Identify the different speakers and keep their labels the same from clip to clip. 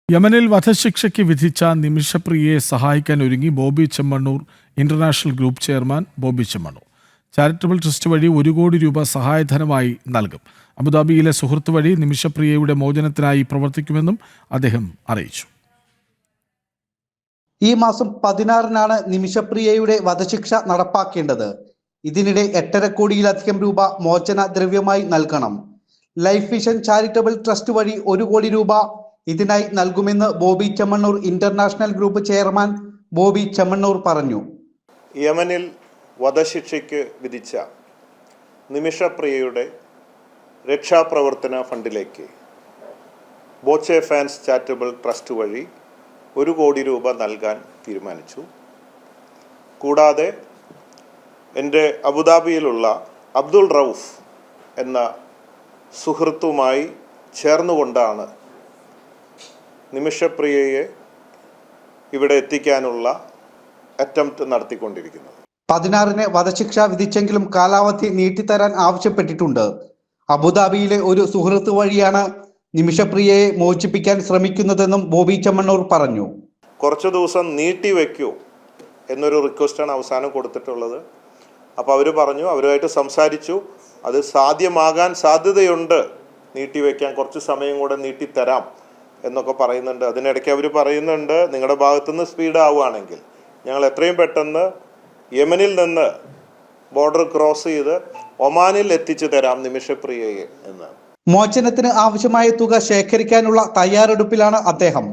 Speaker 1: യമനിൽ വധശിക്ഷയ്ക്ക് വിധിച്ച നിമിഷപ്രിയയെ സഹായിക്കാൻ ഒരുങ്ങി Bobby Chemmanur international group chairman Bobby Chemmanur. Charitable trust വഴി 1 കോടി രൂപ സഹായധനമായി നൽകും. അബുദാബിയിലെ സുഹൃത്ത് വഴി നിമിഷപ്രിയയുടെ മോചനത്തിനായി പ്രവർത്തിക്കുമെന്നും അദ്ദേഹം അറിയിച്ചു.
Speaker 2: ഈ മാസം 16-നാണ് നിമിഷപ്രിയയുടെ വധശിക്ഷ നടപ്പാക്കേണ്ടത്. ഇതിനിടെ 8.5 കോടിയിലധികം രൂപ മോചന ദ്രവ്യമായി നൽകണം. ലൈഫ് മിഷൻ ചാരിറ്റബിൾ ട്രസ്റ്റ് വഴി 1 കോടി രൂപ ഇതിനായി നൽകുമെന്ന് Bobby Chemmanur international group chairman Bobby Chemmanur പറഞ്ഞു.
Speaker 3: യമനിൽ വധശിക്ഷയ്ക്ക് വിധിച്ച നിമിഷപ്രിയയുടെ രക്ഷാപ്രവർത്തന ഫണ്ടിലേക്ക് ബോച്ചെ ഫാൻസ് ചാരിറ്റബിൾ ട്രസ്റ്റ് വഴി 1 കോടി രൂപ നൽകാൻ തീരുമാനിച്ചു. കൂടാതെ എൻ്റെ അബുദാബിയിലുള്ള അബ്ദുൾ റൌഫ് എന്ന സുഹൃത്തുമായി ചേർന്നുകൊണ്ടാണ് നിമിഷപ്രിയയെ ഇവിടെ എത്തിക്കാനുള്ള അറ്റംപ്റ്റ് നടത്തിക്കൊണ്ടിരിക്കുന്നത്.
Speaker 2: 16-ന് വധശിക്ഷ വിധിച്ചെങ്കിലും കാലാവധി നീട്ടിത്തരാൻ ആവശ്യപ്പെട്ടിട്ടുണ്ട്. അബുദാബിയിലെ ഒരു സുഹൃത്ത് വഴിയാണ് നിമിഷപ്രിയയെ മോചിപ്പിക്കാൻ ശ്രമിക്കുന്നതെന്നും ബോബി ചെമ്മണ്ണൂർ പറഞ്ഞു.
Speaker 3: കുറച്ചു ദിവസം നീട്ടി വയ്ക്കൂ എന്നൊരു റിക്വസ്റ്റാണ് അവസാനം കൊടുത്തിട്ടുള്ളത്. അപ്പോൾ അവർ പറഞ്ഞു, അവരുമായിട്ട് സംസാരിച്ചു, അത് സാധ്യമാകാൻ സാധ്യതയുണ്ട്, നീട്ടിവെക്കാൻ കുറച്ച് സമയം കൂടെ നീട്ടിത്തരാം എന്നൊക്കെ പറയുന്നുണ്ട്. അതിനിടയ്ക്ക് അവർ പറയുന്നുണ്ട്, നിങ്ങളുടെ ഭാഗത്തുനിന്ന് സ്പീഡ് ആവുകയാണെങ്കിൽ ഞങ്ങൾ എത്രയും പെട്ടെന്ന് യമനിൽ നിന്ന് ബോർഡർ ക്രോസ് ചെയ്ത് ഒമാനിൽ എത്തിച്ചു തരാം നിമിഷപ്രിയയെ എന്ന്.
Speaker 2: മോചനത്തിന് ആവശ്യമായ തുക ശേഖരിക്കാനുള്ള തയ്യാറെടുപ്പിലാണ് അദ്ദേഹം.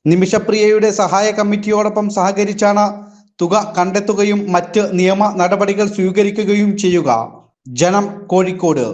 Speaker 2: നിമിഷപ്രിയയുടെ സഹായ കമ്മിറ്റിയോടൊപ്പം സഹകരിച്ചാണ് തുക കണ്ടെത്തുകയും മറ്റ് നിയമ നടപടികൾ സ്വീകരിക്കുകയും ചെയ്യുക. ജനം, കോഴിക്കോട്.